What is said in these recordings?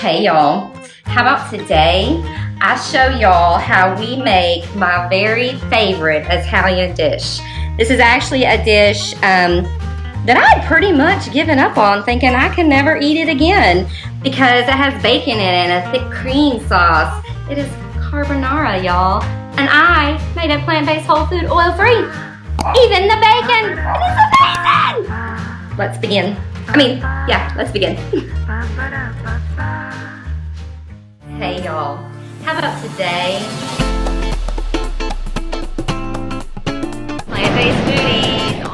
Hey y'all, how about today I show y'all how we make my very favorite Italian dish. This is actually a dish that I'd pretty much given up on, thinking I could never eat it again because it has bacon in it and a thick cream sauce. It is carbonara, y'all, and I made it plant-based, whole food, oil-free. Even the bacon, it is amazing! Let's begin. Let's begin. Hey y'all, how about today? Plant-based foodies on.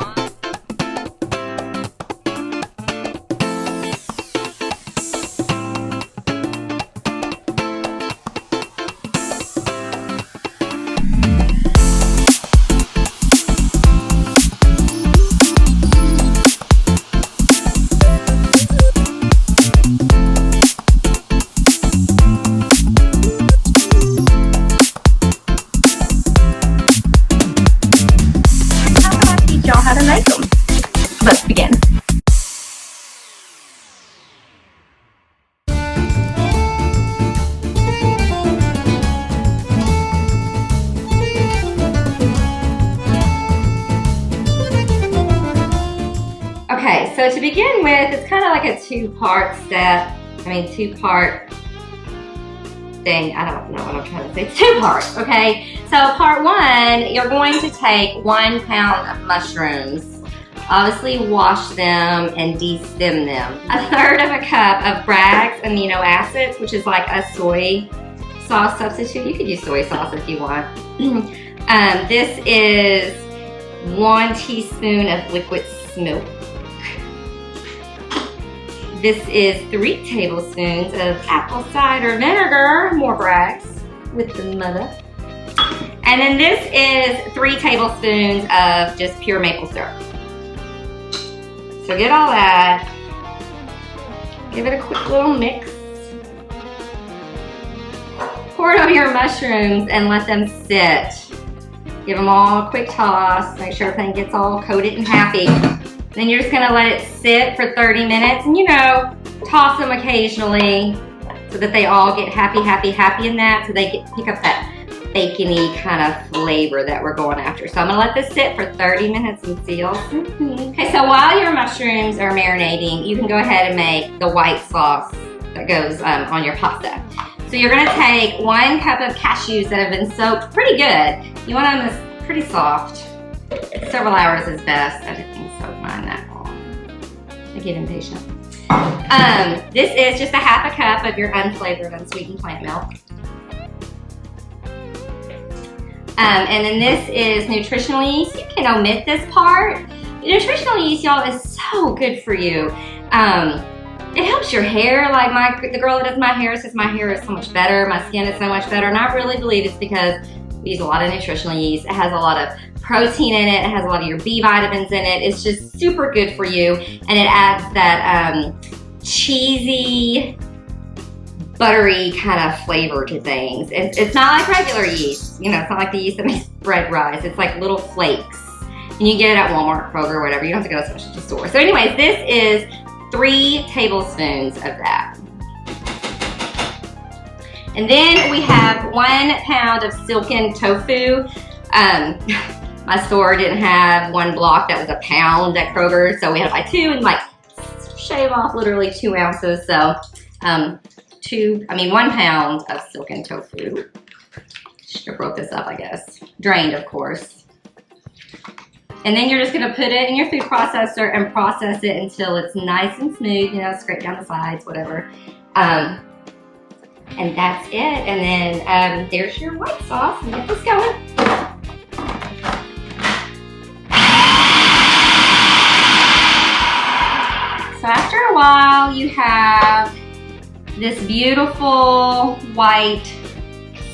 How to make them. Let's begin. Okay, so to begin with, it's kind of like a two-part thing. I don't know what I'm trying to say. It's two parts, okay? So part one, you're going to take 1 pound of mushrooms, obviously wash them and de-stem them. 1/3 of a cup of Bragg's amino acids, which is like a soy sauce substitute. You could use soy sauce if you want. This is 1 teaspoon of liquid milk. This is 3 tablespoons of apple cider vinegar, more Bragg's with the mother. And then this is 3 tablespoons of just pure maple syrup. So get all that, give it a quick little mix. Pour it over your mushrooms and let them sit. Give them all a quick toss, make sure everything gets all coated and happy. Then you're just gonna let it sit for 30 minutes and toss them occasionally so that they all get happy in that, so they pick up that bacony kind of flavor that we're going after. So I'm gonna let this sit for 30 minutes and see y'all soon. Okay, so while your mushrooms are marinating, you can go ahead and make the white sauce that goes on your pasta. So you're gonna take 1 cup of cashews that have been soaked pretty good. You want them pretty soft. Several hours is best. I didn't soak mine that long. I get impatient. This is just a 1/2 cup of your unflavored, unsweetened plant milk. And then this is nutritional yeast. You can omit this part. Nutritional yeast, y'all, is so good for you. It helps your hair. Like the girl that does my hair says my hair is so much better, my skin is so much better, and I really believe it's because we use a lot of nutritional yeast. It has a lot of protein in it. It has a lot of your B vitamins in it. It's just super good for you, and it adds that cheesy, buttery kind of flavor to things. It's not like regular yeast. It's not like the yeast that makes bread rise. It's like little flakes, and you get it at Walmart, Kroger, whatever. You don't have to go to a specialty store. So anyways, this is 3 tablespoons of that. And then we have 1 pound of silken tofu. My store didn't have 1 block that was a pound at Kroger, so we had to buy 2 and shave off literally 2 ounces. So 1 pound of silken tofu. Should have broke this up, I guess. Drained, of course. And then you're just gonna put it in your food processor and process it until it's nice and smooth, scrape down the sides, whatever. And that's it. And then there's your white sauce. And get this going. So after a while, you have this beautiful white,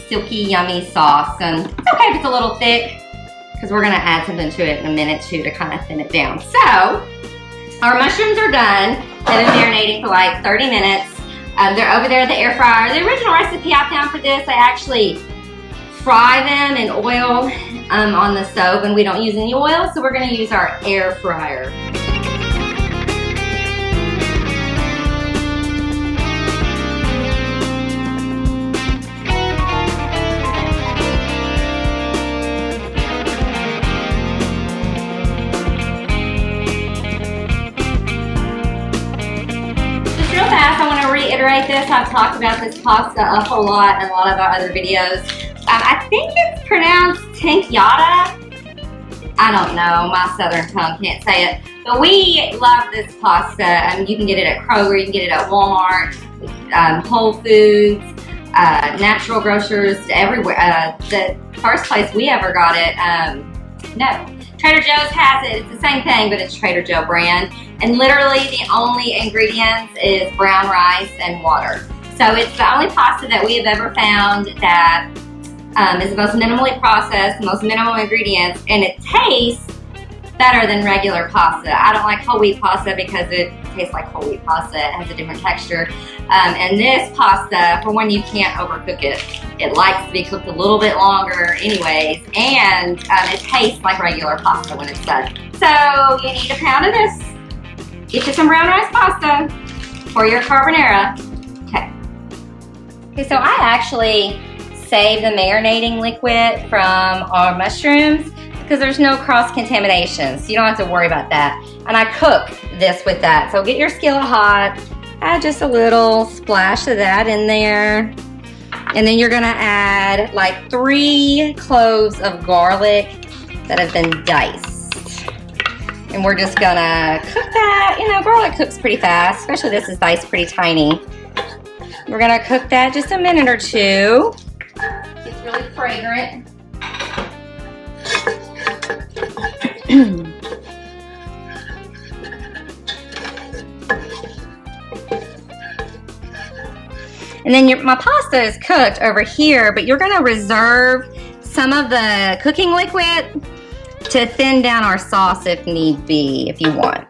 silky, yummy sauce. And it's okay if it's a little thick, because we're gonna add something to it in a minute too to kind of thin it down. So our mushrooms are done. They've been marinating for like 30 minutes. They're over there at the air fryer. The original recipe I found for this, I actually fry them in oil on the stove, and we don't use any oil, so we're gonna use our air fryer. reiterate this, I've talked about this pasta a whole lot in a lot of our other videos. I think it's pronounced tinkyada. I don't know, my southern tongue can't say it. But we love this pasta. You can get it at Kroger, you can get it at Walmart, Whole Foods, natural grocers, everywhere. The first place we ever got it, no. Trader Joe's has it. It's the same thing, but it's Trader Joe brand. And literally the only ingredients is brown rice and water. So it's the only pasta that we have ever found that is the most minimally processed, most minimal ingredients, and it tastes better than regular pasta. I don't like whole wheat pasta because it tastes like whole wheat pasta. It has a different texture. And this pasta, for one, you can't overcook it. It likes to be cooked a little bit longer anyways, and it tastes like regular pasta when it's done. So you need a pound of this. Get you some brown rice pasta for your carbonara. Okay, so I actually saved the marinating liquid from our mushrooms because there's no cross-contamination, so you don't have to worry about that. And I cook this with that. So get your skillet hot, add just a little splash of that in there. And then you're gonna add like 3 cloves of garlic that have been diced. And we're just gonna cook that. You know, garlic cooks pretty fast, especially this is diced pretty tiny. We're gonna cook that just a minute or two. It's really fragrant. And then my pasta is cooked over here, but you're gonna reserve some of the cooking liquid to thin down our sauce if need be, if you want.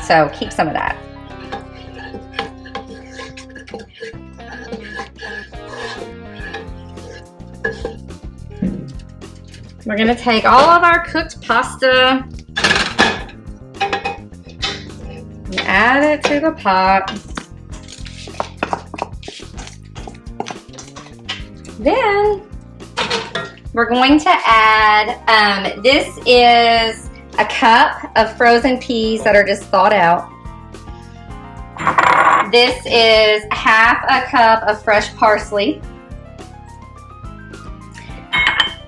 So keep some of that. We're gonna take all of our cooked pasta and add it to the pot. Then we're going to add, this is a cup of frozen peas that are just thawed out. This is half a cup of fresh parsley.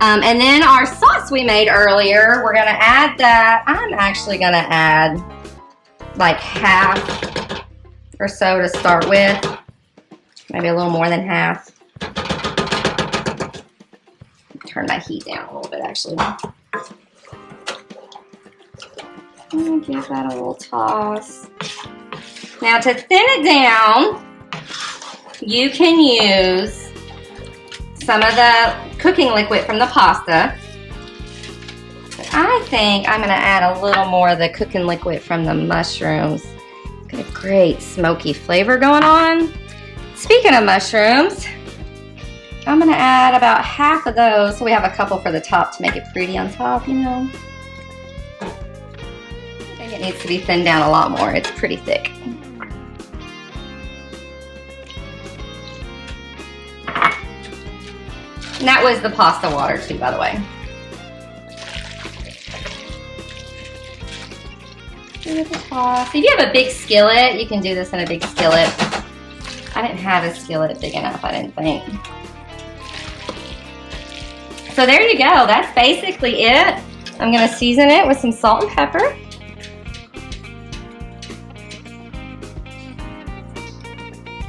And then our sauce we made earlier, we're gonna add that. I'm actually gonna add like half or so to start with. Maybe a little more than half. Turn my heat down a little bit actually. And give that a little toss. Now to thin it down, you can use some of the cooking liquid from the pasta. But I think I'm gonna add a little more of the cooking liquid from the mushrooms. Got a great smoky flavor going on. Speaking of mushrooms, I'm gonna add about half of those so we have a couple for the top to make it pretty on top, you know. I think it needs to be thinned down a lot more. It's pretty thick. And that was the pasta water too, by the way. If you have a big skillet, you can do this in a big skillet. I didn't have a skillet big enough, I didn't think. So there you go, that's basically it. I'm gonna season it with some salt and pepper.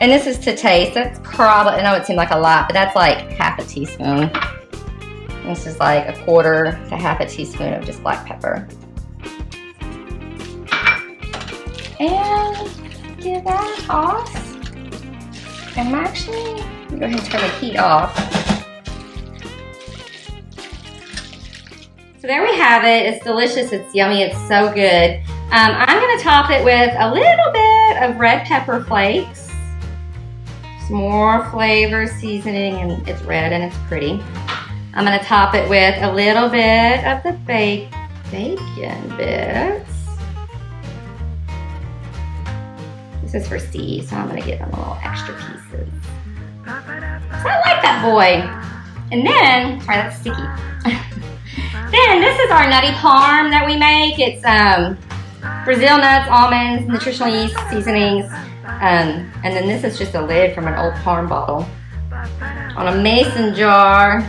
And this is to taste. That's probably, I know it seemed like a lot, but that's like half a teaspoon. This is like a quarter to half a teaspoon of just black pepper. And give that a toss. And I'm actually, go ahead and turn the heat off. So there we have it. It's delicious, it's yummy, it's so good. I'm gonna top it with a little bit of red pepper flakes. Some more flavor, seasoning, and it's red and it's pretty. I'm gonna top it with a little bit of the bacon bits. This is for Steve, so I'm gonna give him a little extra pieces. So I like that boy. And then, sorry, that's sticky. Then this is our Nutty Parm that we make. It's Brazil nuts, almonds, nutritional yeast, seasonings, And then this is just a lid from an old Parm bottle on a mason jar.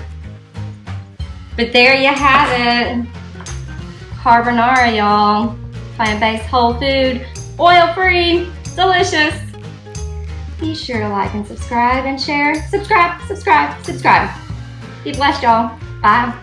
But there you have it. Carbonara, y'all. Plant-based, whole food, oil-free, delicious. Be sure to like and subscribe and share. Subscribe. Be blessed, y'all. Bye.